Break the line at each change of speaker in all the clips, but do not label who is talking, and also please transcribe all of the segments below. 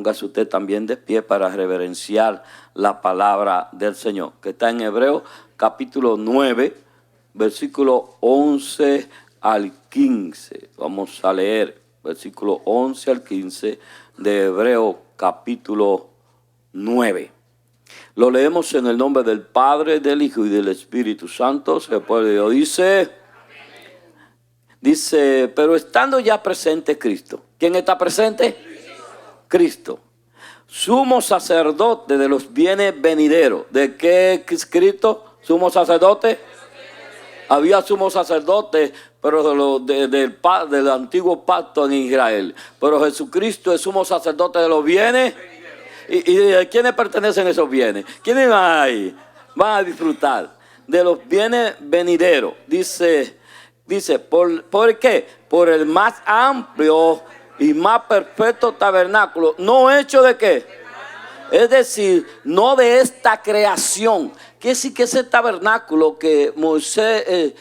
póngase usted también de pie para reverenciar la palabra del Señor, que está en Hebreos capítulo 9, versículo 11 al 15. Vamos a leer versículo 11 al 15 de Hebreos capítulo 9. Lo leemos en el nombre del Padre, del Hijo y del Espíritu Santo. El pueblo de Dios dice, pero estando ya presente Cristo. ¿Quién está presente? Cristo. Sumo sacerdote de los bienes venideros. ¿De qué es Cristo? Sumo sacerdote. Había sumo sacerdote, pero del antiguo pacto en Israel. Pero Jesucristo es sumo sacerdote de los bienes. ¿Y de quiénes pertenecen esos bienes? ¿Quiénes van a disfrutar de los bienes venideros? Dice, ¿por qué? Por el más amplio y más perfecto tabernáculo, no hecho de qué, es decir, no de esta creación. Quiere decir que ese tabernáculo que Moisés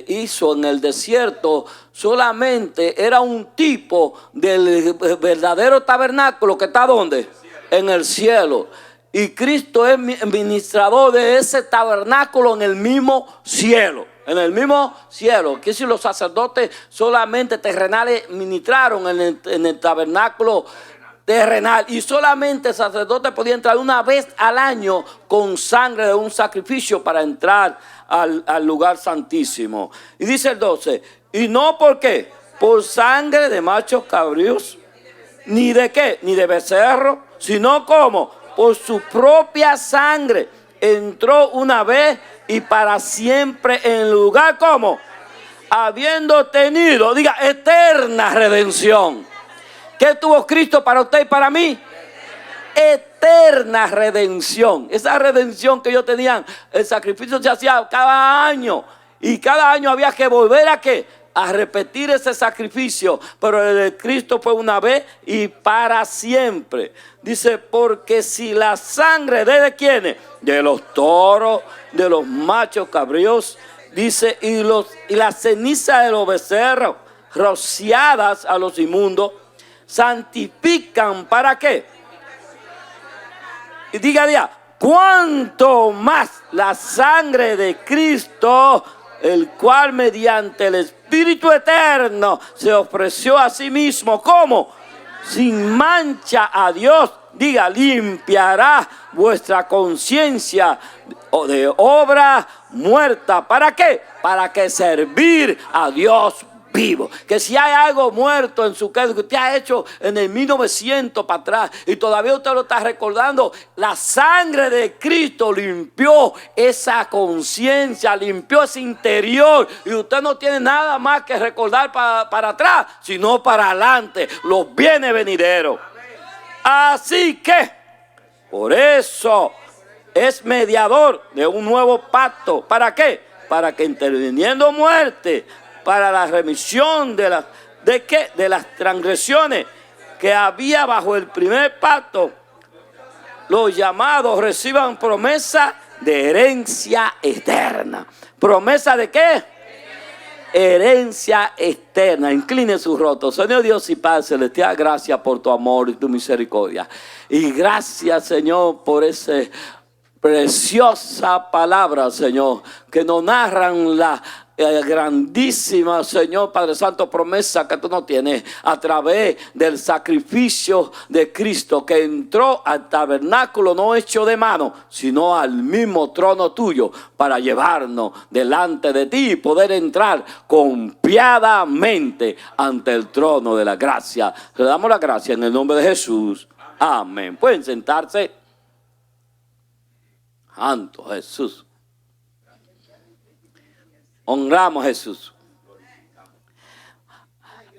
hizo en el desierto solamente era un tipo del verdadero tabernáculo que está ¿dónde? En el cielo. Y Cristo es ministrador de ese tabernáculo en el mismo cielo. En el mismo cielo. Que si los sacerdotes solamente terrenales ministraron en el tabernáculo terrenal, y solamente el sacerdote podía entrar una vez al año con sangre de un sacrificio para entrar al lugar santísimo. Y dice el 12, y no por qué, por sangre de machos cabríos, ni de qué, ni de becerro, sino como por su propia sangre entró una vez y para siempre en el lugar como habiendo tenido, diga, eterna redención. ¿Qué tuvo Cristo para usted y para mí? Eterna redención. Esa redención que ellos tenían, el sacrificio se hacía cada año. Y cada año había que volver a ¿qué? A repetir ese sacrificio. Pero el de Cristo fue una vez y para siempre. Dice, porque si la sangre ¿de quiénes? De los toros, de los machos cabríos. Dice, y la ceniza de los becerros rociadas a los inmundos, santifican ¿para qué? Y diga, cuánto más la sangre de Cristo, el cual mediante el Espíritu Eterno se ofreció a sí mismo como sin mancha a Dios, diga, limpiará vuestra conciencia de obra muerta. ¿Para qué? Para que servir a Dios vivo. Que si hay algo muerto en su casa que usted ha hecho en el 1900 para atrás y todavía usted lo está recordando, la sangre de Cristo limpió esa conciencia, limpió ese interior, y usted no tiene nada más que recordar para atrás, sino para adelante, los bienes venideros. Así que por eso es mediador de un nuevo pacto. ¿Para qué? Para que interviniendo muerte, para la remisión de las transgresiones que había bajo el primer pacto, los llamados reciban promesa de herencia eterna. ¿Promesa de qué? Herencia eterna. Incline su rostro. Señor Dios y Padre celestial, gracias por tu amor y tu misericordia. Y gracias, Señor, por esa preciosa palabra, Señor, que nos narran la grandísima, Señor Padre Santo, promesa que tú nos tienes a través del sacrificio de Cristo, que entró al tabernáculo no hecho de mano, sino al mismo trono tuyo, para llevarnos delante de ti y poder entrar confiadamente ante el trono de la gracia. Le damos la gracia en el nombre de Jesús. Amén. Pueden sentarse. Santo Jesús. Honramos a Jesús.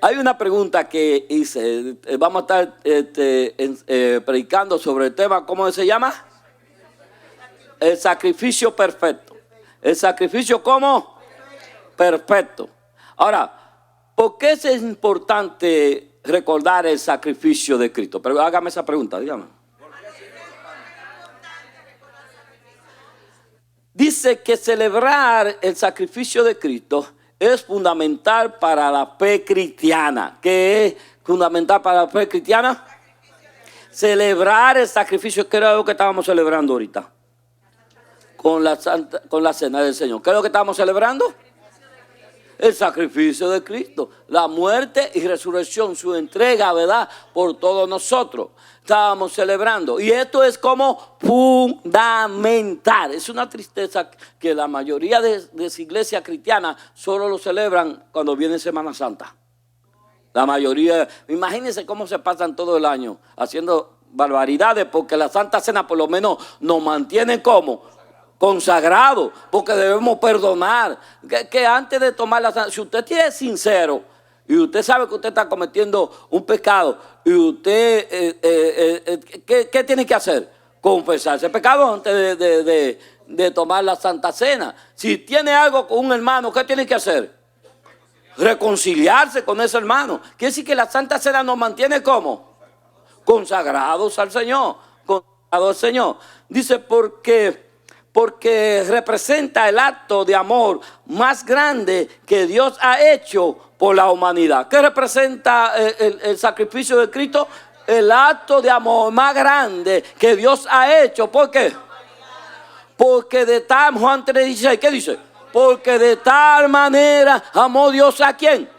Hay una pregunta que hice. Vamos a estar predicando sobre el tema. ¿Cómo se llama? El sacrificio perfecto. El sacrificio ¿cómo? Perfecto. Ahora, ¿por qué es importante recordar el sacrificio de Cristo? Pero hágame esa pregunta, dígame. Dice que celebrar el sacrificio de Cristo es fundamental para la fe cristiana. ¿Qué es fundamental para la fe cristiana? celebrar el sacrificio, que era lo que estábamos celebrando ahorita con la cena del Señor. ¿Qué es lo que estábamos celebrando? El sacrificio de Cristo, la muerte y resurrección, su entrega, ¿verdad?, por todos nosotros. Estábamos celebrando. Y esto es como fundamental. Es una tristeza que la mayoría de iglesias cristianas solo lo celebran cuando viene Semana Santa. La mayoría, imagínense cómo se pasan todo el año haciendo barbaridades, porque la Santa Cena por lo menos nos mantiene como consagrado, porque debemos perdonar. Que antes de tomar la Santa, si usted es sincero y usted sabe que usted está cometiendo un pecado, y usted, ¿qué tiene que hacer? Confesar ese pecado antes de tomar la Santa Cena. Si tiene algo con un hermano, ¿qué tiene que hacer? Reconciliarse con ese hermano. Quiere decir que la Santa Cena nos mantiene ¿cómo? Consagrados al Señor. Consagrados al Señor. Dice porque representa el acto de amor más grande que Dios ha hecho por la humanidad. ¿Qué representa el sacrificio de Cristo? El acto de amor más grande que Dios ha hecho. ¿Por qué? Porque de tal, Juan 3:16, ¿qué dice? Porque de tal manera amó Dios ¿a quién?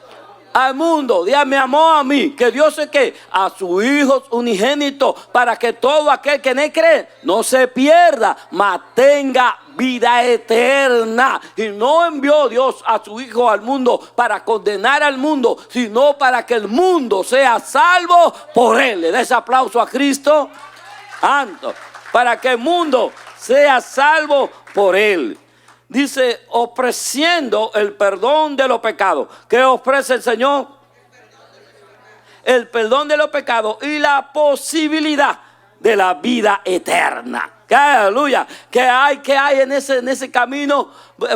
Al mundo. Dios me amó a mí. Que Dios es que a su Hijo unigénito, para que todo aquel que en él cree no se pierda, mas tenga vida eterna. Y no envió Dios a su Hijo al mundo para condenar al mundo, sino para que el mundo sea salvo por él. Le da ese aplauso a Cristo. Santo. Para que el mundo sea salvo por él. Dice, ofreciendo el perdón de los pecados. ¿Qué ofrece el Señor? El perdón de los pecados y la posibilidad de la vida eterna. ¡Qué aleluya! ¿Qué hay en ese camino?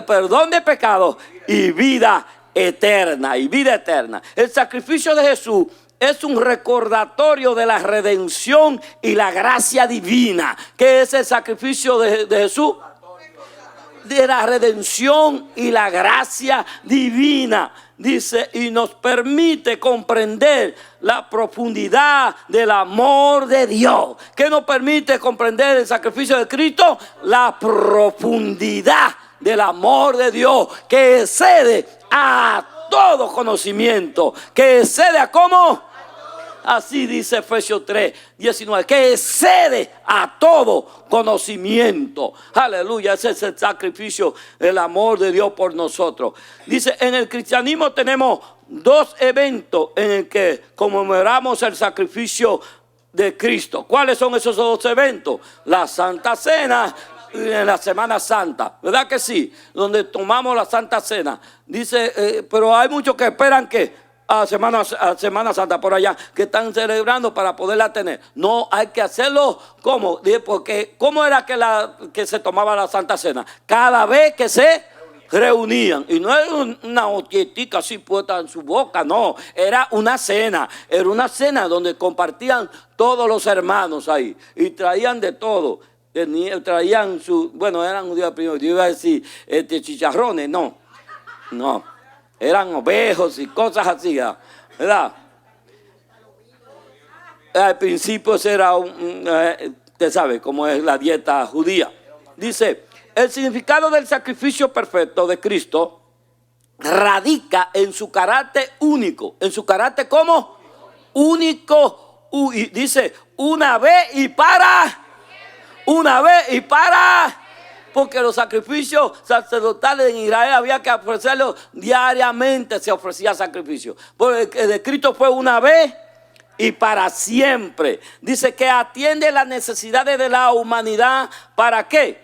Perdón de pecados y vida eterna. Y vida eterna. El sacrificio de Jesús es un recordatorio de la redención y la gracia divina. ¿Qué es el sacrificio de Jesús? De la redención y la gracia divina. Dice, y nos permite comprender la profundidad del amor de Dios. ¿Qué nos permite comprender el sacrificio de Cristo? La profundidad del amor de Dios, que excede a todo conocimiento. Que excede a ¿cómo? Así dice Efesios 3:19, que excede a todo conocimiento. Aleluya, ese es el sacrificio, el amor de Dios por nosotros. Dice, en el cristianismo tenemos dos eventos en el que conmemoramos el sacrificio de Cristo. ¿Cuáles son esos dos eventos? La Santa Cena y la Semana Santa. ¿Verdad que sí? Donde tomamos la Santa Cena. Dice, pero hay muchos que esperan que a Semana Santa por allá, que están celebrando para poderla tener. No, hay que hacerlo como, porque ¿cómo era que se tomaba la Santa Cena? Cada vez que se reunían, y no era una hostietica así puesta en su boca, no, era una cena donde compartían todos los hermanos ahí, y traían de todo. Traían eran judíos primero, yo iba a decir chicharrones, no. Eran ovejos y cosas así, ¿verdad? Al principio era usted sabe cómo es la dieta judía. Dice, el significado del sacrificio perfecto de Cristo radica en su carácter único. ¿En su carácter cómo? Único. Y dice, una vez y para. Porque los sacrificios sacerdotales en Israel había que ofrecerlos diariamente, se ofrecía sacrificio. Porque el de Cristo fue una vez y para siempre. Dice que atiende las necesidades de la humanidad. ¿Para qué?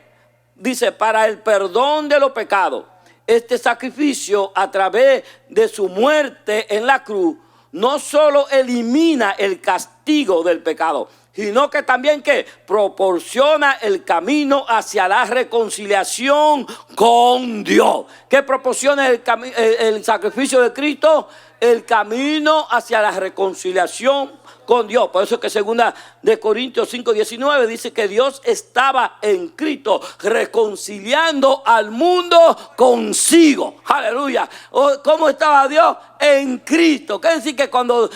Dice, para el perdón de los pecados. Este sacrificio, a través de su muerte en la cruz, no solo elimina el castigo del pecado, sino que también que proporciona el camino hacia la reconciliación con Dios. ¿Qué proporciona el sacrificio de Cristo? El camino hacia la reconciliación con Dios. Por eso es que segunda de Corintios 5:19 dice que Dios estaba en Cristo reconciliando al mundo consigo. Aleluya. ¿Cómo estaba Dios? En Cristo. Quiere decir que cuando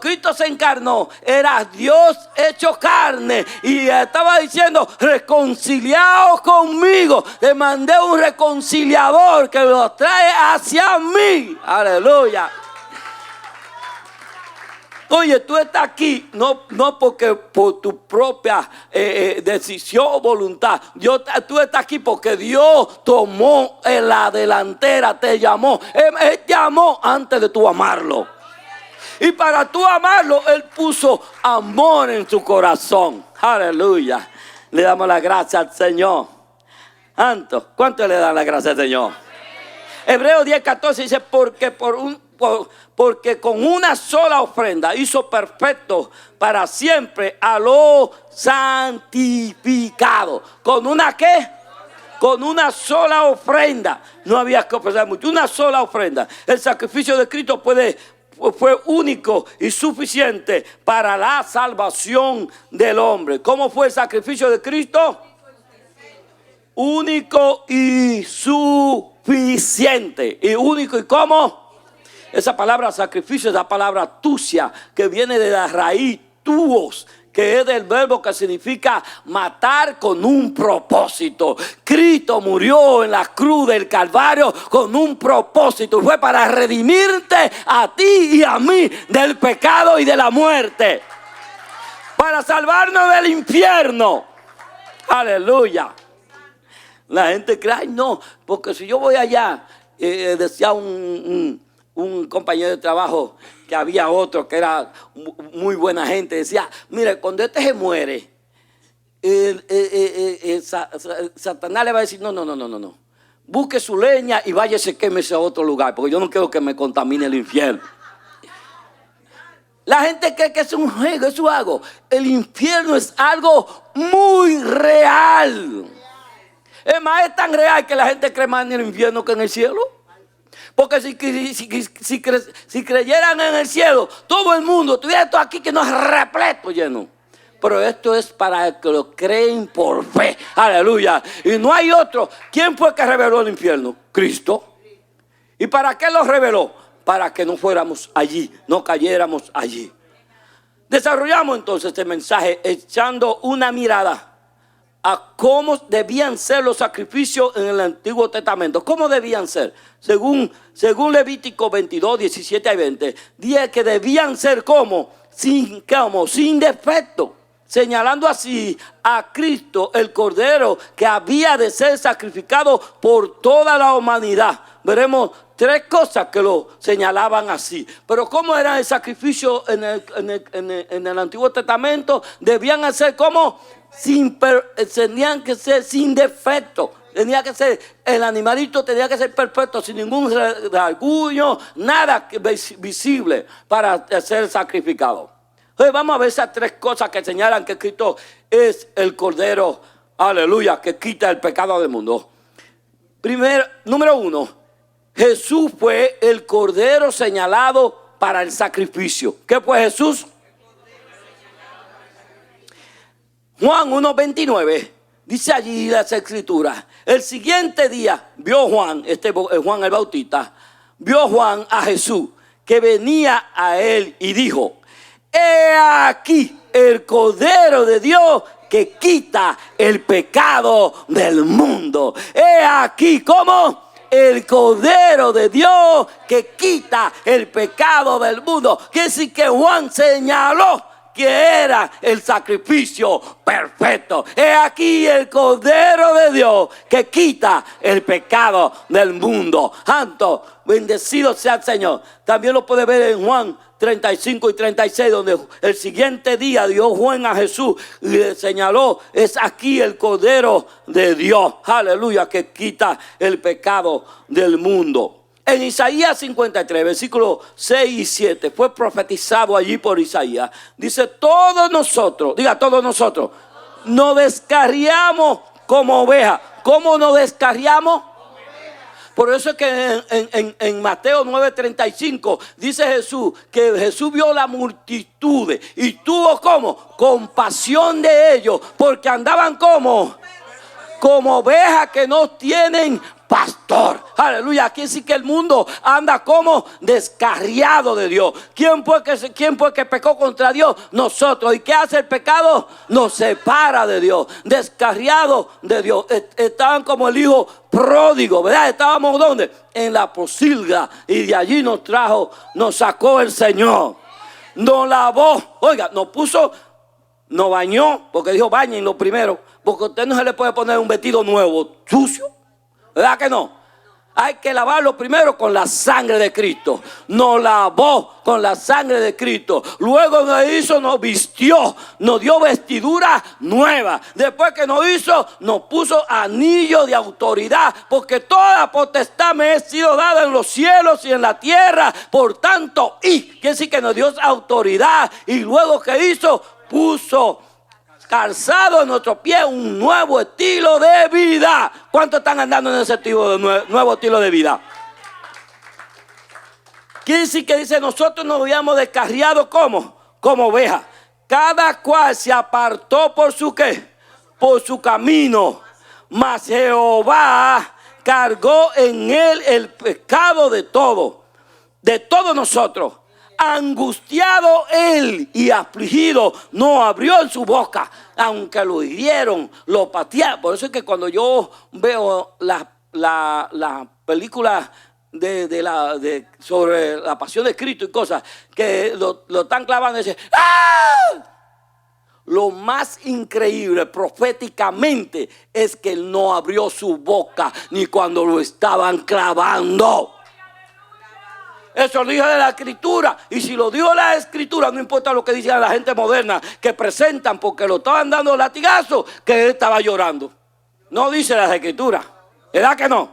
Cristo se encarnó, era Dios hecho carne y estaba diciendo: reconciliaos conmigo. Le mandé un reconciliador que los trae hacia mí. Aleluya. Oye, tú estás aquí no porque por tu propia decisión o voluntad. Tú estás aquí porque Dios tomó en la delantera, te llamó. Él te amó antes de tú amarlo. Y para tú amarlo, Él puso amor en tu corazón. Aleluya. Le damos la gracia al Señor. ¿Cuánto? ¿Cuánto le dan la gracia al Señor? Hebreos 10:14 dice: porque con una sola ofrenda hizo perfecto para siempre a los santificados. ¿Con una qué? Con una sola ofrenda. No había que ofrecer mucho. Una sola ofrenda. El sacrificio de Cristo fue único y suficiente para la salvación del hombre. ¿Cómo fue el sacrificio de Cristo? Único y suficiente. ¿Y único y cómo? Esa palabra sacrificio es la palabra tusia, que viene de la raíz tuos, que es del verbo que significa matar con un propósito. Cristo murió en la cruz del Calvario con un propósito. Fue para redimirte a ti y a mí del pecado y de la muerte. Para salvarnos del infierno. Aleluya. La gente cree: ay, no, porque si yo voy allá, decía un compañero de trabajo, que había otro que era muy buena gente, decía: mire, cuando este se muere, Satanás le va a decir: no, busque su leña y váyase, quémese a otro lugar, porque yo no quiero que me contamine el infierno. La gente cree que es un juego, es un algo. El infierno es algo muy real. Es más, es tan real que la gente cree más en el infierno que en el cielo. Porque si creyeran en el cielo, todo el mundo tuviera esto aquí que no es repleto, lleno. Pero esto es para el que lo creen por fe. Aleluya. Y no hay otro. ¿Quién fue que reveló el infierno? Cristo. ¿Y para qué lo reveló? Para que no fuéramos allí, no cayéramos allí. Desarrollamos entonces este mensaje echando una mirada a cómo debían ser los sacrificios en el Antiguo Testamento. ¿Cómo debían ser? Según Levítico 22, 17 y 20, dice que debían ser sin defecto, señalando así a Cristo, el Cordero, que había de ser sacrificado por toda la humanidad. Veremos tres cosas que lo señalaban así. Pero ¿cómo era el sacrificio en el Antiguo Testamento? Debían ser tenían que ser sin defecto. Tenía que ser, el animalito tenía que ser perfecto, sin ningún rasguño, nada visible para ser sacrificado. Entonces vamos a ver esas tres cosas que señalan que Cristo es el Cordero, aleluya, que quita el pecado del mundo. Número 1, Jesús fue el Cordero señalado para el sacrificio. ¿Qué fue Jesús? Juan 1:29 dice allí las escrituras: el siguiente día vio Juan el Bautista, vio Juan a Jesús que venía a él y dijo: he aquí el Cordero de Dios que quita el pecado del mundo. He aquí cómo el Cordero de Dios que quita el pecado del mundo. Quiere decir que Juan señaló que era el sacrificio perfecto. He aquí el Cordero de Dios que quita el pecado del mundo. Santo, bendecido sea el Señor. También lo puede ver en Juan 35 y 36, donde el siguiente día dio Juan a Jesús y le señaló: es aquí el Cordero de Dios, aleluya, que quita el pecado del mundo. En Isaías 53, versículos 6 y 7, fue profetizado allí por Isaías. Dice: todos nosotros, nos descarriamos como ovejas. ¿Cómo nos descarriamos? Por eso es que en Mateo 9:35 dice Jesús que Jesús vio la multitud y tuvo como compasión de ellos, porque andaban como ovejas que no tienen pastor. Aleluya. Aquí sí que el mundo anda como descarriado de Dios. ¿Quién fue que pecó contra Dios? Nosotros. ¿Y qué hace el pecado? Nos separa de Dios. Descarriado de Dios. Estaban como el hijo pródigo, ¿verdad? Estábamos ¿dónde? En la posilga. Y de allí nos sacó el Señor. Nos lavó. Oiga, nos bañó, porque dijo bañen lo primero, porque a usted no se le puede poner un vestido nuevo, sucio, ¿verdad que no? Hay que lavarlo primero con la sangre de Cristo. Nos lavó con la sangre de Cristo. Luego nos vistió, nos dio vestidura nueva. Después que nos hizo, nos puso anillo de autoridad, porque toda potestad me ha sido dada en los cielos y en la tierra. Por tanto, quiere decir que nos dio autoridad. Y luego que hizo, puso calzado en nuestros pies un nuevo estilo de vida. ¿Cuántos están andando en ese nuevo estilo de vida? Quiere decir que dice, nosotros nos habíamos descarriado como ovejas. Cada cual se apartó por su ¿qué? Por su camino. Mas Jehová cargó en él el pecado de todos nosotros. Angustiado él y afligido, no abrió en su boca, aunque lo hirieron, lo patearon. Por eso es que cuando yo veo la película sobre la pasión de Cristo y cosas, que lo están clavando y dicen, ¡ah! Lo más increíble proféticamente es que él no abrió su boca ni cuando lo estaban clavando. Eso lo dijo de la Escritura. Y si lo dijo la Escritura, no importa lo que dice la gente moderna, que presentan porque lo estaban dando latigazos, que él estaba llorando. No dice la Escritura. ¿Verdad que no?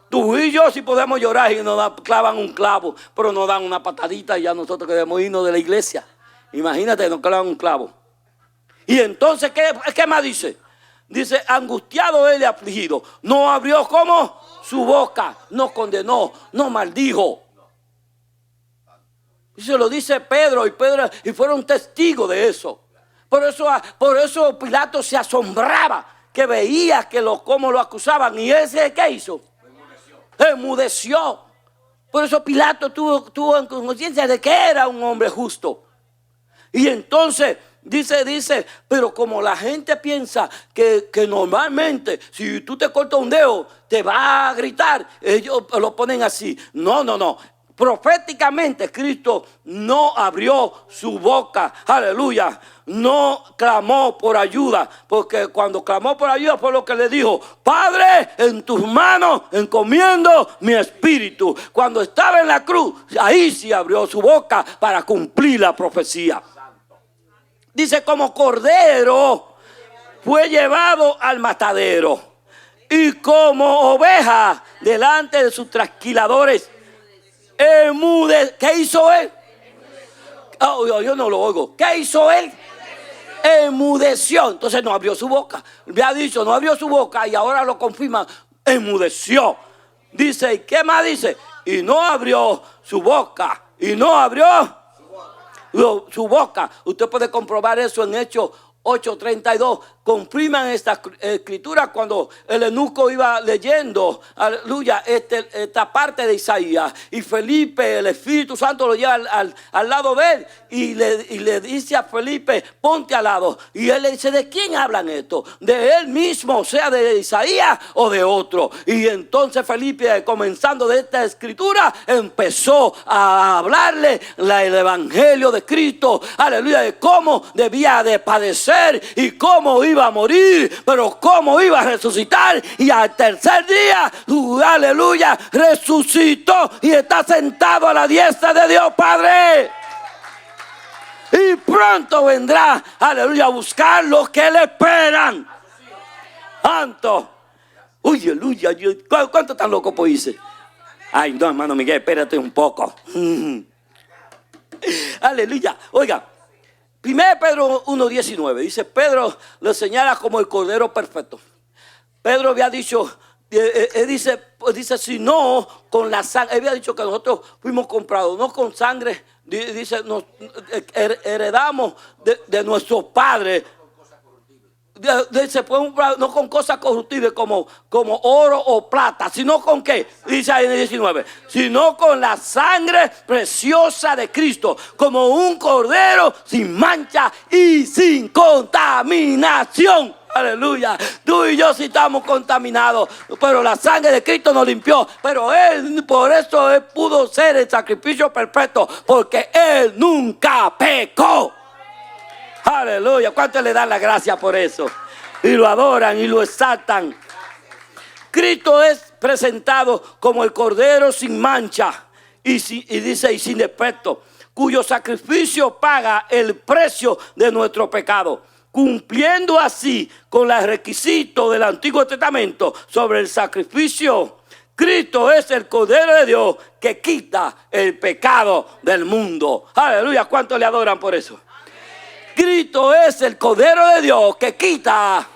Tú y yo sí podemos llorar y nos clavan un clavo, pero nos dan una patadita y ya nosotros queremos irnos de la iglesia. Imagínate, nos clavan un clavo. Y entonces, ¿qué más dice? Dice, angustiado él y afligido. No abrió ¿cómo? Su boca. No condenó, no maldijo. Y se lo dice Pedro y fueron testigos de eso. Por eso Pilato se asombraba que veía cómo lo acusaban. ¿Y ese qué hizo? Enmudeció. Por eso Pilato tuvo conciencia de que era un hombre justo. Y entonces dice, pero como la gente piensa que normalmente si tú te cortas un dedo te va a gritar, ellos lo ponen así. No. Proféticamente Cristo no abrió su boca, aleluya, no clamó por ayuda, porque cuando clamó por ayuda fue lo que le dijo, Padre, en tus manos encomiendo mi espíritu. Cuando estaba en la cruz, ahí sí abrió su boca para cumplir la profecía. Dice, como cordero fue llevado al matadero y como oveja delante de sus trasquiladores. ¿Qué hizo él? Oh, yo no lo oigo. ¿Qué hizo él? Enmudeció. Entonces no abrió su boca. Había dicho, no abrió su boca y ahora lo confirma. Enmudeció. Dice, ¿y qué más dice? Y no abrió su boca. Y no abrió su boca. Usted puede comprobar eso en Hechos 8:32. Confirman esta escritura cuando el eunuco iba leyendo, aleluya, esta parte de Isaías. Y Felipe, el Espíritu Santo lo lleva al lado de él y le dice a Felipe, ponte al lado. Y él le dice, ¿de quién hablan esto? ¿De él mismo, o sea, de Isaías o de otro? Y entonces Felipe, comenzando de esta escritura, empezó a hablarle el evangelio de Cristo, aleluya, de cómo debía de padecer y cómo iba a morir, pero cómo iba a resucitar, y al tercer día, aleluya, resucitó y está sentado a la diestra de Dios Padre. Y pronto vendrá, aleluya, a buscar los que le esperan. Santo. Uy, aleluya, ¿cuánto tan loco pues hice? Ay, no, hermano Miguel, espérate un poco. Aleluya, oiga. 1 Pedro 1:19 dice, Pedro lo señala como el cordero perfecto. Pedro había dicho dice, si no, con la sangre. Había dicho que nosotros fuimos comprados, no con sangre. Dice, nos heredamos de nuestros padres. Se puede comprar no con cosas corruptibles como oro o plata, sino con qué, dice ahí en el 19, sino con la sangre preciosa de Cristo, como un cordero sin mancha y sin contaminación. Aleluya. Tú y yo sí estamos contaminados, pero la sangre de Cristo nos limpió. Pero Él, por eso Él pudo ser el sacrificio perfecto, porque Él nunca pecó. Aleluya. ¿Cuántos le dan la gracia por eso? Y lo adoran y lo exaltan. Cristo es presentado como el cordero sin mancha y sin defecto, cuyo sacrificio paga el precio de nuestro pecado, cumpliendo así con los requisitos del Antiguo Testamento sobre el sacrificio. Cristo es el Cordero de Dios que quita el pecado del mundo. Aleluya. ¿Cuántos le adoran por eso? Cristo es el Cordero de Dios que quita.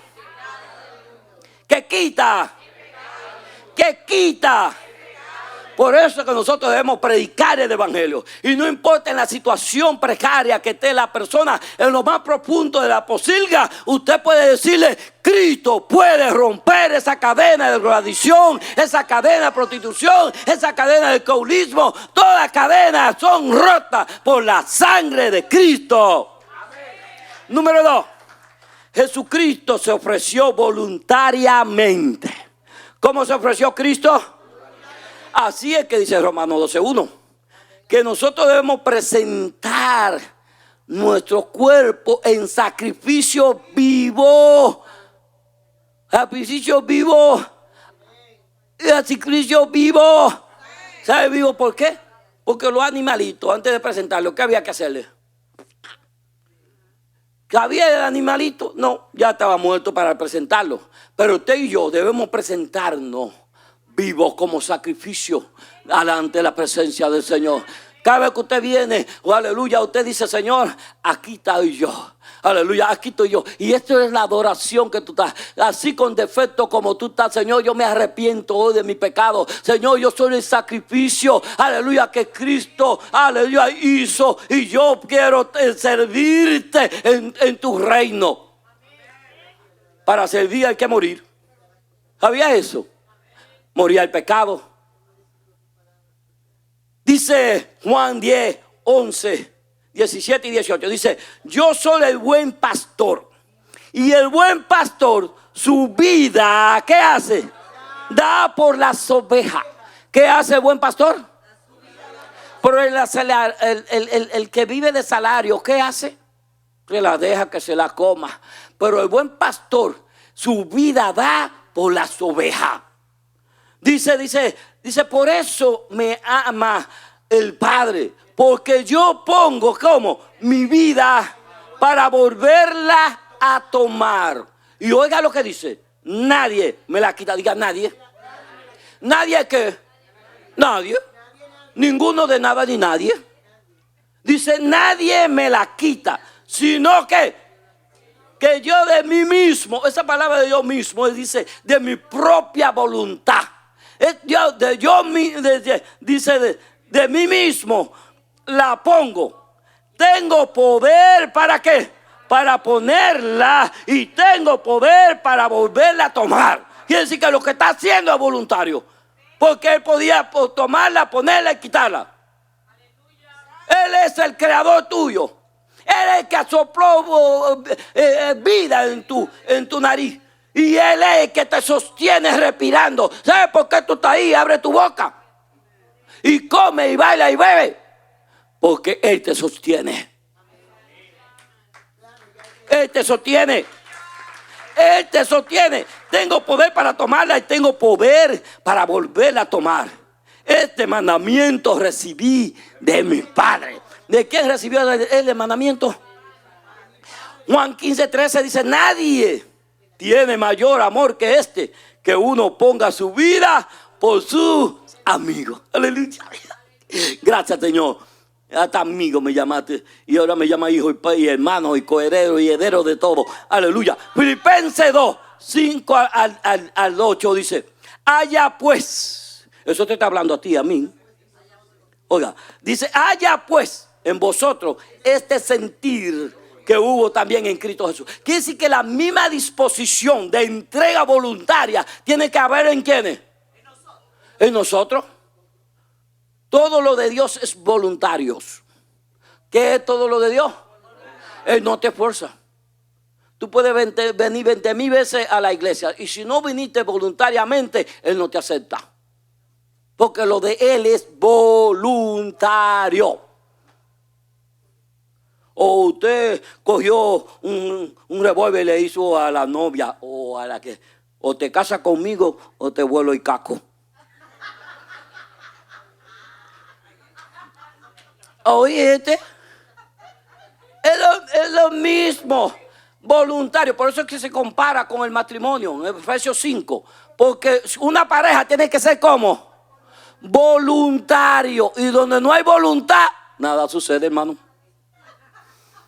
Por eso es que nosotros debemos predicar el evangelio. Y no importa en la situación precaria que esté la persona, en lo más profundo de la posilga, usted puede decirle, Cristo puede romper esa cadena de drogadicción, esa cadena de prostitución, esa cadena de alcoholismo. Todas las cadenas son rotas por la sangre de Cristo. Número 2, Jesucristo se ofreció voluntariamente. ¿Cómo se ofreció Cristo? Así es que dice Romanos 12:1, que nosotros debemos presentar nuestro cuerpo en sacrificio vivo. Sacrificio vivo. Sacrificio vivo. ¿Sabe vivo por qué? Porque los animalitos, antes de presentarlos, ¿qué había que hacerle? ¿Había el animalito? No, ya estaba muerto para presentarlo. Pero usted y yo debemos presentarnos vivos como sacrificio delante de la presencia del Señor. Cada vez que usted viene, aleluya, usted dice, Señor, aquí estoy yo. Aleluya, aquí estoy yo. Y esto es la adoración que tú estás. Así con defecto como tú estás, Señor, yo me arrepiento hoy de mi pecado. Señor, yo soy el sacrificio, aleluya, que Cristo, aleluya, hizo. Y yo quiero servirte en tu reino. Para servir hay que morir. ¿Sabía eso? Moría el pecado. Dice Juan 10, 11, 17 y 18. Dice, yo soy el buen pastor. Y el buen pastor, su vida, ¿qué hace? Da por las ovejas. ¿Qué hace el buen pastor? Pero el que vive de salario, ¿qué hace? Que la deja que se la coma. Pero el buen pastor, su vida da por las ovejas. Dice, por eso me ama el Padre, porque yo pongo como mi vida para volverla a tomar. Y oiga lo que dice, nadie me la quita. Diga nadie. ¿Nadie qué? Nadie. Ninguno de nada ni nadie. Dice, nadie me la quita, sino que yo de mí mismo, esa palabra de yo mismo, él dice, de mi propia voluntad. Dice, de mí mismo la pongo. Tengo poder para qué? Para ponerla, y tengo poder para volverla a tomar. Quiere decir que lo que está haciendo es voluntario, porque él podía tomarla, ponerla y quitarla. Él es el creador tuyo. Él es el que sopló vida en tu nariz. Y Él es el que te sostiene respirando. ¿Sabes por qué tú estás ahí? Abre tu boca y come y baila y bebe, porque Él te sostiene. Él te sostiene. Él te sostiene. Tengo poder para tomarla y tengo poder para volverla a tomar. Este mandamiento recibí de mi Padre. ¿De quién recibió el mandamiento? Juan 15:13 dice, nadie tiene mayor amor que este, que uno ponga su vida por sus amigos. Aleluya. Gracias, Señor. Hasta amigo me llamaste y ahora me llama hijo y hermano y coheredero y heredero de todo. Aleluya. Filipenses 2, 5 al 8 dice, haya pues, eso te está hablando a ti, a mí. Oiga, dice, haya pues en vosotros este sentir que hubo también en Cristo Jesús. Quiere decir que la misma disposición de entrega voluntaria tiene que haber en ¿quiénes? En nosotros. Todo lo de Dios es voluntario. ¿Qué es todo lo de Dios? Él no te fuerza. Tú puedes venir 20,000 veces a la iglesia y si no viniste voluntariamente, Él no te acepta. Porque lo de Él es voluntario. O usted cogió un revólver y le hizo a la novia o a la que, o te casa conmigo o te vuelo y caco. Oye, es lo mismo, voluntario. Por eso es que se compara con el matrimonio en Efesios 5. Porque una pareja tiene que ser como voluntario. Y donde no hay voluntad, nada sucede, hermano.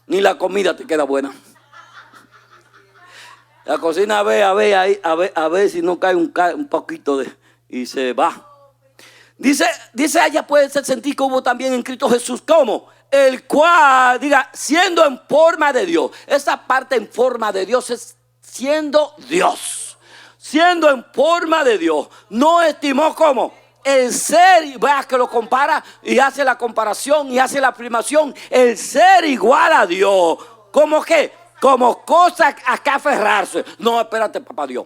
Ni la comida te queda buena. La cocina a ver si no cae un poquito de y se va. Dice allá puede ser sentir que hubo también en Cristo Jesús como el cual, diga, siendo en forma de Dios. Esa parte en forma de Dios es siendo Dios. Siendo en forma de Dios. No estimó como el ser, veas que lo compara y hace la comparación y hace la afirmación. El ser igual a Dios. ¿Cómo qué? Como cosa a que aferrarse. No, espérate, papá Dios.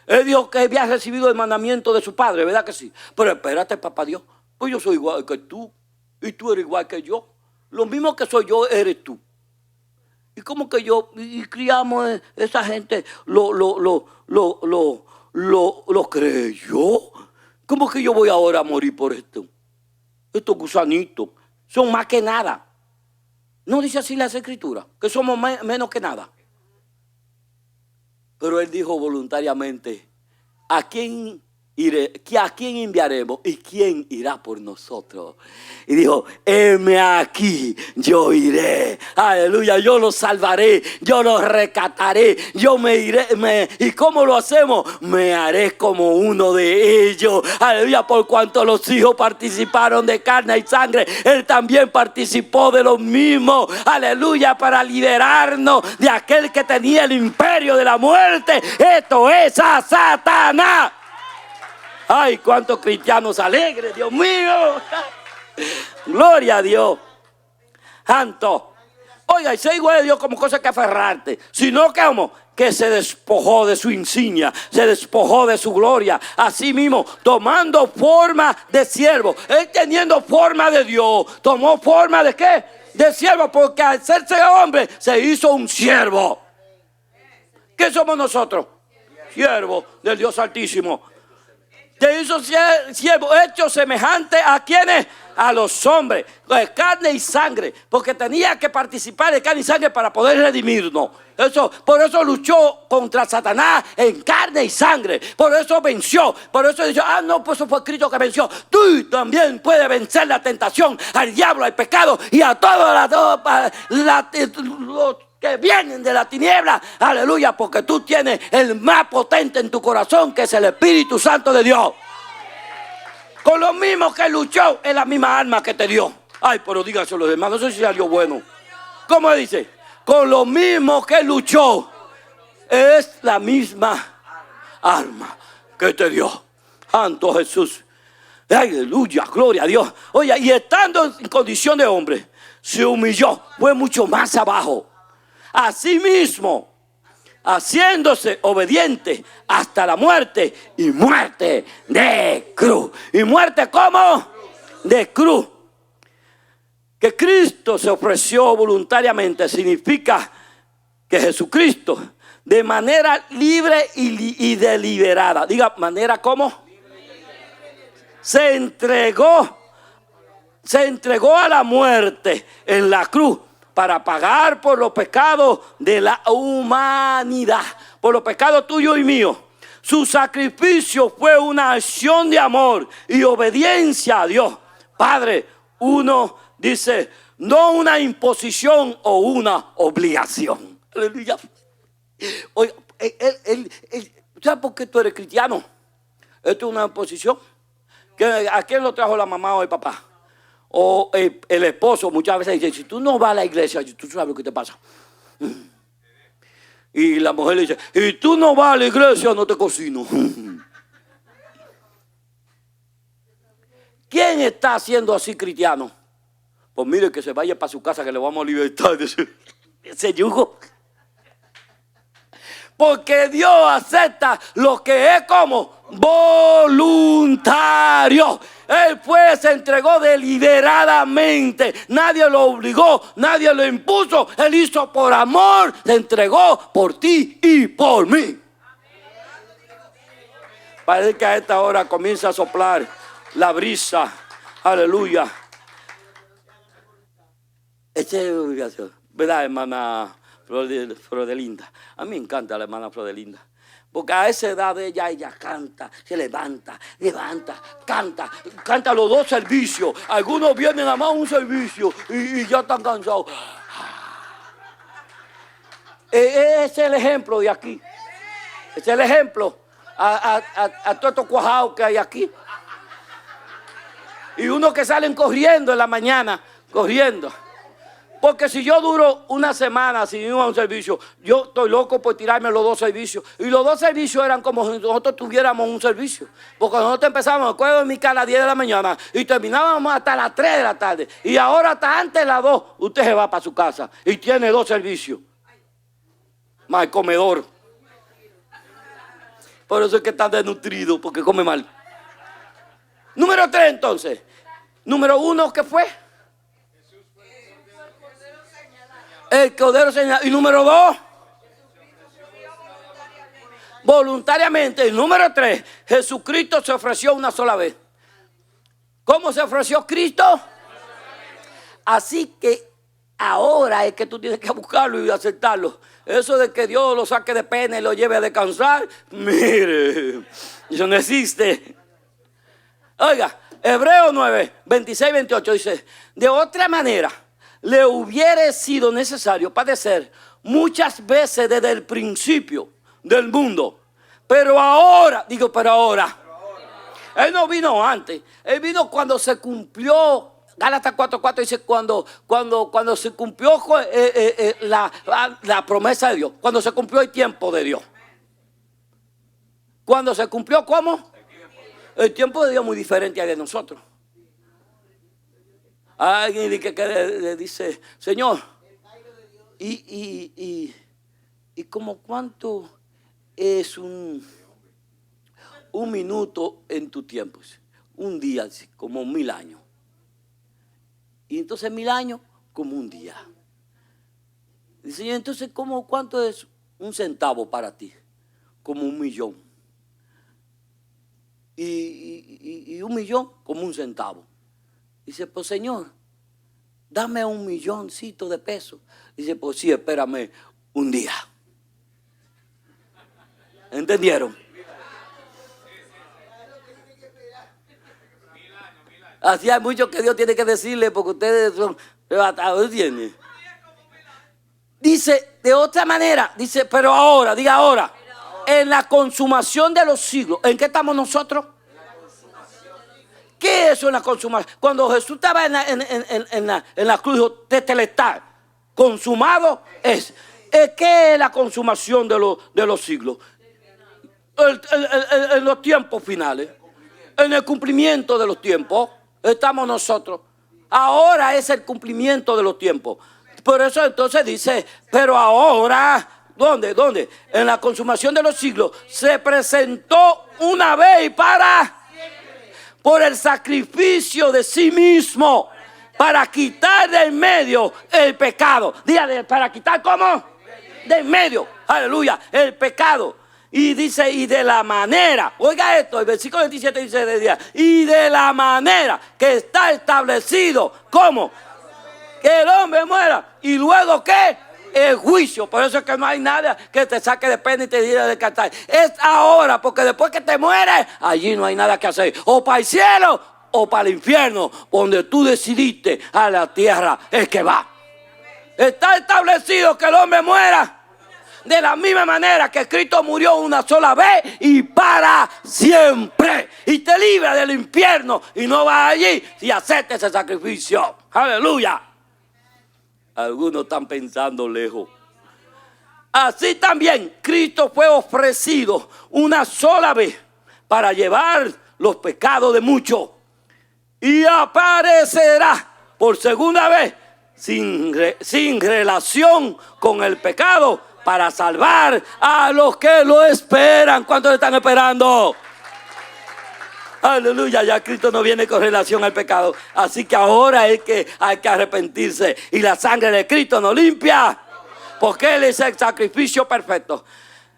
Él dijo que había recibido el mandamiento de su padre, ¿verdad que sí? Pero espérate, papá Dios, pues yo soy igual que tú y tú eres igual que yo. Lo mismo que soy yo, eres tú. Y como que yo, y criamos esa gente, lo creyó. ¿Cómo que yo voy ahora a morir por esto? Estos gusanitos son más que nada. ¿No dice así las escrituras? Que somos menos que nada. Pero él dijo voluntariamente, ¿a quién iré? ¿A quién enviaremos? ¿Y quién irá por nosotros? Y dijo, heme aquí, yo iré. Aleluya, yo los salvaré, yo los rescataré, yo me iré. ¿Y cómo lo hacemos? Me haré como uno de ellos. Aleluya, por cuanto los hijos participaron de carne y sangre, Él también participó de lo mismo. Aleluya, para liberarnos de aquel que tenía el imperio de la muerte. Esto es a Satanás. Ay, cuántos cristianos alegres, Dios mío. Gloria a Dios. Santo. Oiga, y sé igual a Dios como cosa que aferrarte. Sino que como que se despojó de su insignia, se despojó de su gloria. Así mismo, tomando forma de siervo. Él teniendo forma de Dios, tomó forma de ¿qué? De siervo, porque al serse hombre se hizo un siervo. ¿Qué somos nosotros? Siervo del Dios Altísimo. Te hizo siervo, hecho semejante a quienes, a los hombres, de carne y sangre, porque tenía que participar de carne y sangre para poder redimirnos. Por eso luchó contra Satanás en carne y sangre, por eso venció, por eso dijo, no, pues eso fue Cristo que venció. Tú también puedes vencer la tentación, al diablo, al pecado y a todos los que vienen de la tiniebla, aleluya, porque tú tienes el más potente en tu corazón, que es el Espíritu Santo de Dios. Con lo mismo que luchó, es la misma alma que te dio. Ay, pero dígaselo los demás, no sé si salió bueno. ¿Cómo dice? Con lo mismo que luchó, es la misma alma que te dio. Santo Jesús. Aleluya, gloria a Dios. Oye, y estando en condición de hombre, se humilló, fue mucho más abajo. Asimismo, haciéndose obediente hasta la muerte, y muerte de cruz. ¿Y muerte cómo? De cruz. Que Cristo se ofreció voluntariamente significa que Jesucristo, de manera libre y deliberada, diga, manera ¿cómo? Se entregó a la muerte en la cruz, para pagar por los pecados de la humanidad, por los pecados tuyos y míos. Su sacrificio fue una acción de amor y obediencia a Dios. Padre, uno dice, no una imposición o una obligación. Aleluya. Oye, ¿sabes por qué tú eres cristiano? Esto es una posición. ¿A quién lo trajo la mamá o el papá? O el esposo muchas veces dice, si tú no vas a la iglesia, tú sabes lo que te pasa. Y la mujer le dice, y tú no vas a la iglesia, no te cocino. ¿Quién está haciendo así cristiano? Pues mire que se vaya para su casa que le vamos a libertar de ese yugo. Porque Dios acepta lo que es como voluntario. Él pues se entregó deliberadamente. Nadie lo obligó, nadie lo impuso. Él hizo por amor, se entregó por ti y por mí. Parece que a esta hora comienza a soplar la brisa. Aleluya. ¿Verdad, hermana Frodelinda? A mí me encanta la hermana Frodelinda. Porque a esa edad ella canta, se levanta, canta los dos servicios. Algunos vienen nada más a un servicio y ya están cansados. Ese es el ejemplo de aquí. Ese es el ejemplo a todos estos cuajados que hay aquí. Y unos que salen corriendo en la mañana, corriendo. Porque si yo duro una semana sin ir a un servicio, yo estoy loco por tirarme los dos servicios. Y los dos servicios eran como si nosotros tuviéramos un servicio. Porque nosotros empezamos, me acuerdo de mi casa a las 10 de la mañana y terminábamos hasta las 3 de la tarde. Y ahora hasta antes de las 2, usted se va para su casa y tiene dos servicios. Más el comedor. Por eso es que está desnutrido, porque come mal. Número 3 entonces. Número 1, ¿qué fue? El Cordero señalado. Y número 2, voluntariamente. Y número 3, Jesucristo se ofreció una sola vez. ¿Cómo se ofreció Cristo? Así que ahora es que tú tienes que buscarlo y aceptarlo. Eso de que Dios lo saque de pena y lo lleve a descansar, mire, eso no existe. Oiga, Hebreos 9, 26, 28 dice, de otra manera le hubiera sido necesario padecer muchas veces desde el principio del mundo. Pero ahora, Él no vino antes. Él vino cuando se cumplió, Gálatas 4:4 dice, cuando se cumplió la promesa de Dios. Cuando se cumplió el tiempo de Dios. Cuando se cumplió, ¿cómo? El tiempo de Dios es muy diferente al de nosotros. Alguien que le dice, Señor, y como cuánto es un minuto en tu tiempo. Un día, como 1000 años. Y entonces 1000 años, como un día. Dice, y entonces, ¿cuánto es un centavo para ti? Como 1.000.000. Y 1.000.000 como un centavo. Dice, pues Señor, dame 1.000.000 de pesos. Dice, pues sí, espérame un día. ¿Entendieron? Así hay mucho que Dios tiene que decirle porque ustedes son arrebatados, ¿entiendes? Dice, de otra manera, dice, pero ahora, diga ahora, en la consumación de los siglos, ¿en qué estamos nosotros? ¿Qué es eso en la consumación? Cuando Jesús estaba en la cruz, dijo, tetelestai, consumado es. ¿Qué es la consumación de los siglos? En los tiempos finales, en el cumplimiento de los tiempos, estamos nosotros. Ahora es el cumplimiento de los tiempos. Por eso entonces dice, pero ahora, ¿dónde? En la consumación de los siglos, se presentó una vez y por el sacrificio de sí mismo, para quitar de en medio el pecado. Dígale, ¿para quitar cómo? De en medio, aleluya, el pecado. Y dice, y de la manera, oiga esto, el versículo 27 dice, y de la manera que está establecido, ¿cómo? Que el hombre muera. Y luego, ¿qué? El juicio. Por eso es que no hay nada que te saque de pena y te diga de cantar. Es ahora, porque después que te mueres, allí no hay nada que hacer. O para el cielo o para el infierno, donde tú decidiste, a la tierra es que va. Está establecido que el hombre muera. de la misma manera que Cristo murió una sola vez y para siempre. Y te libra del infierno y no vas allí si aceptas ese sacrificio. Aleluya. Algunos están pensando lejos. Así también Cristo fue ofrecido una sola vez para llevar los pecados de muchos. Y aparecerá por segunda vez sin relación con el pecado para salvar a los que lo esperan. ¿Cuántos están esperando? Aleluya, ya Cristo no viene con relación al pecado. Así que ahora hay que arrepentirse. Y la sangre de Cristo nos limpia, porque Él es el sacrificio perfecto.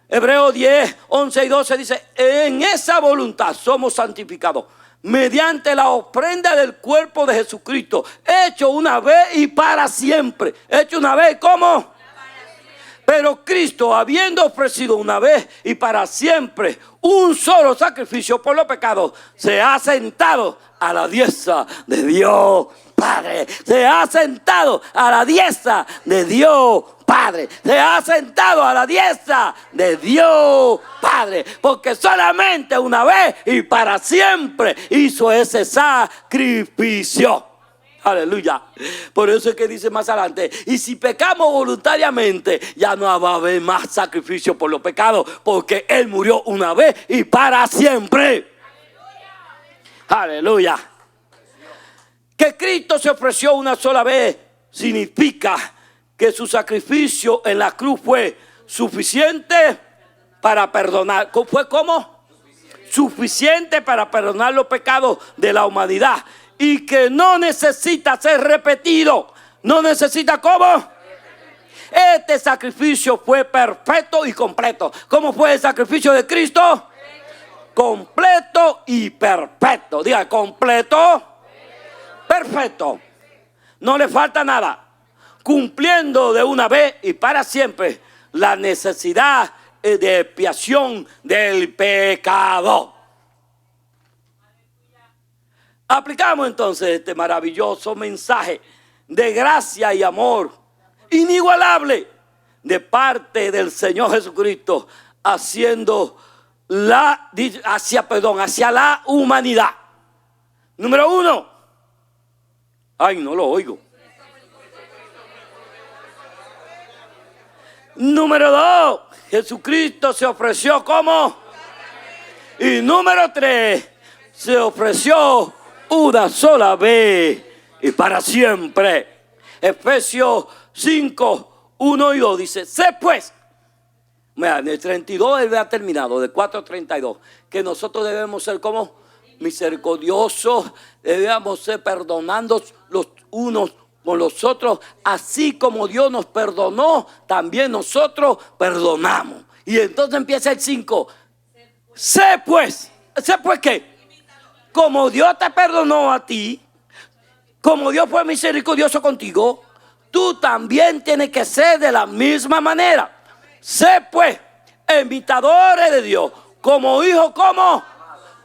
Hebreos 10, 11 y 12 dice: en esa voluntad somos santificados mediante la ofrenda del cuerpo de Jesucristo, hecho una vez y para siempre. Hecho una vez, ¿cómo? Pero Cristo, habiendo ofrecido una vez y para siempre un solo sacrificio por los pecados, se ha sentado a la diestra de Dios Padre. Se ha sentado a la diestra de Dios Padre. Se ha sentado a la diestra de Dios Padre. Porque solamente una vez y para siempre hizo ese sacrificio. Aleluya. Por eso es que dice más adelante: y si pecamos voluntariamente, ya no va a haber más sacrificio por los pecados, porque Él murió una vez y para siempre. Aleluya. Que Cristo se ofreció una sola vez significa que su sacrificio en la cruz fue suficiente para perdonar. ¿Fue cómo? Suficiente para perdonar los pecados de la humanidad. Y que no necesita ser repetido. No necesita, ¿cómo? Este sacrificio fue perfecto y completo. ¿Cómo fue el sacrificio de Cristo? Completo y perfecto. Diga, completo, perfecto. No le falta nada. Cumpliendo de una vez y para siempre la necesidad de expiación del pecado. Aplicamos entonces este maravilloso mensaje de gracia y amor inigualable de parte del Señor Jesucristo hacia la humanidad. Número 1. Ay, no lo oigo. Número 2. Jesucristo se ofreció como. Y número 3. Se ofreció una sola vez y para siempre. Efesios 5, 1 y 2 dice: sé pues, mira, en el 32 él ha terminado, de 4 a 32, que nosotros debemos ser como misericordiosos, debemos ser perdonando los unos con los otros, así como Dios nos perdonó, también nosotros perdonamos. Y entonces empieza el 5. Sé pues ¿qué? Como Dios te perdonó a ti, como Dios fue misericordioso contigo, tú también tienes que ser de la misma manera. Sé pues imitadores de Dios, como hijos,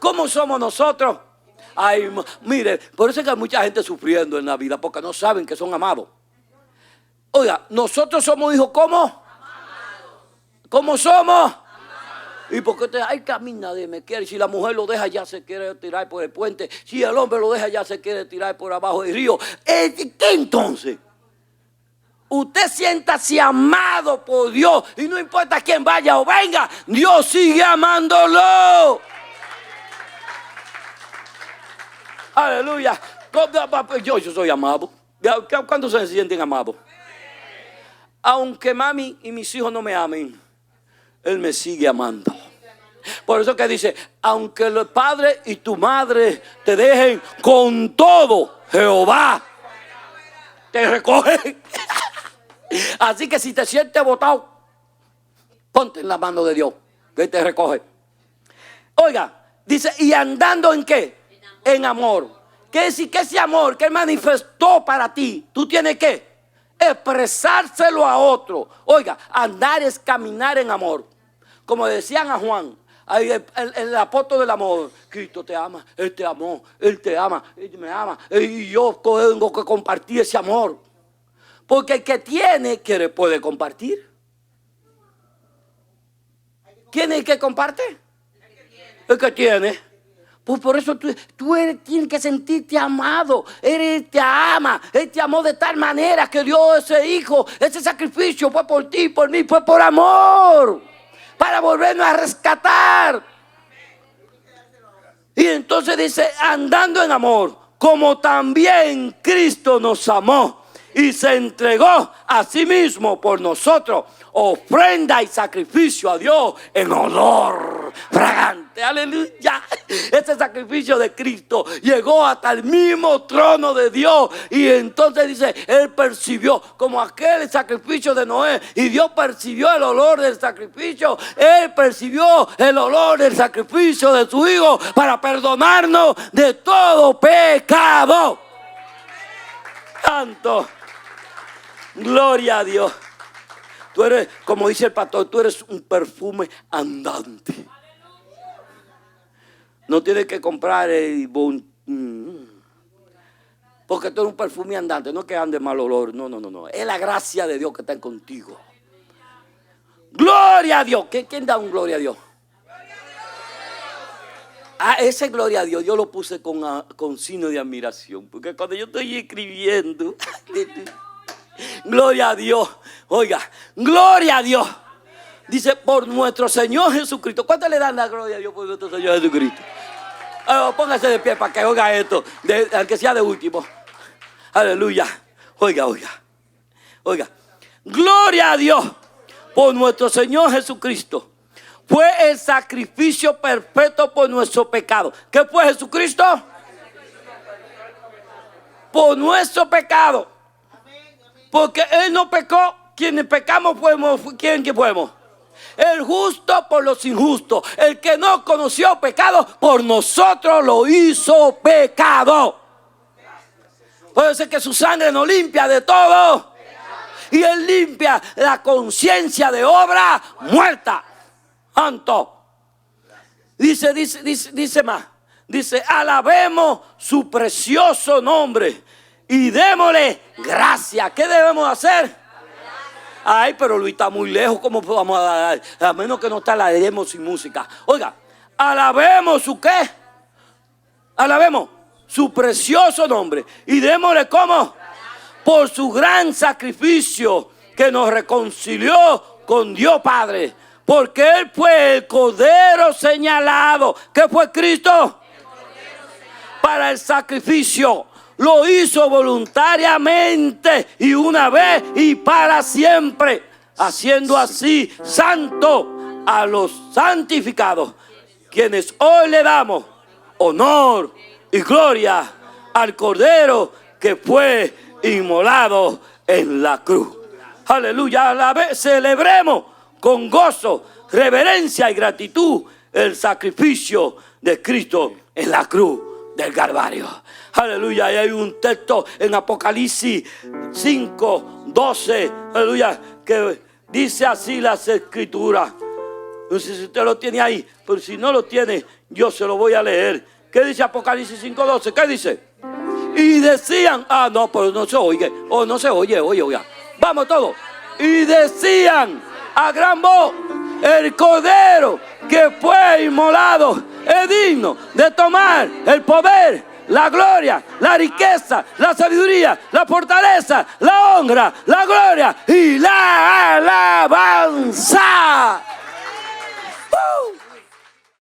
¿cómo somos nosotros? Ay, mire, por eso es que hay mucha gente sufriendo en la vida, porque no saben que son amados. Oiga, nosotros somos hijos, ¿cómo? ¿Cómo somos? Y porque usted, ay, camina de me quiere. Si la mujer lo deja, ya se quiere tirar por el puente. Si el hombre lo deja, ya se quiere tirar por abajo del río. ¿Qué entonces? Usted siéntase amado por Dios. Y no importa quién vaya o venga, Dios sigue amándolo. Aleluya. Yo soy amado. ¿Cuántos se sienten amados? Aunque mami y mis hijos no me amen, Él me sigue amando. Por eso que dice: aunque el padre y tu madre te dejen, con todo Jehová te recoge. Así que si te sientes botado, ponte en la mano de Dios, que te recoge. Oiga, dice: y andando ¿en qué? En amor. ¿Qué decir? Que ese amor que Él manifestó para ti, tú tienes que expresárselo a otro. Oiga, andar es caminar en amor. Como decían a Juan, el apóstol del amor: Cristo te ama, Él te amó, Él te ama, Él me ama, y yo tengo que compartir ese amor. Porque el que tiene, puede compartir. ¿Quién es el que comparte? El que tiene. Pues por eso tienes que sentirte amado. Él te ama. Él te amó de tal manera que dio ese hijo. Ese sacrificio fue por ti, por mí, fue por amor. Para volvernos a rescatar. Y entonces dice, andando en amor, como también Cristo nos amó y se entregó a sí mismo por nosotros, ofrenda y sacrificio a Dios en olor fragante. Aleluya. Ese sacrificio de Cristo llegó hasta el mismo trono de Dios. Y entonces dice, Él percibió como aquel sacrificio de Noé. Y Dios percibió el olor del sacrificio. Él percibió el olor del sacrificio de su Hijo para perdonarnos de todo pecado. Santo. Gloria a Dios. Tú eres, como dice el pastor, tú eres un perfume andante. No tienes que comprar el porque tú eres un perfume andante. No que ande mal olor. No. Es la gracia de Dios que está contigo. Gloria a Dios. ¿Quién da un gloria a Dios? Ese gloria a Dios yo lo puse con signo de admiración. Porque cuando yo estoy escribiendo... Gloria a Dios. Oiga, gloria a Dios. Dice, por nuestro Señor Jesucristo. ¿Cuánto le dan la gloria a Dios por nuestro Señor Jesucristo? Póngase de pie para que oiga esto, aunque sea de último. Aleluya. Oiga. Gloria a Dios por nuestro Señor Jesucristo. Fue el sacrificio perfecto por nuestro pecado. ¿Qué fue Jesucristo? Por nuestro pecado. Porque Él no pecó. Quienes pecamos fuimos. ¿Quién que fuimos? El justo por los injustos. El que no conoció pecado, por nosotros lo hizo pecado. Puede ser que su sangre nos limpia de todo. Y Él limpia la conciencia de obra muerta. Santo. Dice más. Dice, alabemos su precioso nombre. Y démosle gracias. ¿Qué debemos hacer? Ay, pero Luis está muy lejos. ¿Cómo vamos a dar? A menos que no la demos sin música. Oiga, alabemos su ¿qué? Alabemos su precioso nombre. Y démosle ¿cómo? Por su gran sacrificio que nos reconcilió con Dios Padre. Porque Él fue el Cordero señalado. ¿Qué fue Cristo? Para el sacrificio. Lo hizo voluntariamente y una vez y para siempre, haciendo así santo a los santificados, quienes hoy le damos honor y gloria al Cordero que fue inmolado en la cruz. Aleluya. A la vez celebremos con gozo, reverencia y gratitud el sacrificio de Cristo en la cruz del Calvario. Aleluya. Y hay un texto en Apocalipsis 5:12. Aleluya. Que dice así las escrituras. No sé si usted lo tiene ahí, pero si no lo tiene, yo se lo voy a leer. ¿Qué dice Apocalipsis 5:12? ¿Qué dice? Y decían, no, pero no se oye. No se oye, oiga. Vamos todos. Y decían a gran voz, el Cordero que fue inmolado es digno de tomar el poder, la gloria, la riqueza, la sabiduría, la fortaleza, la honra, la gloria y la alabanza.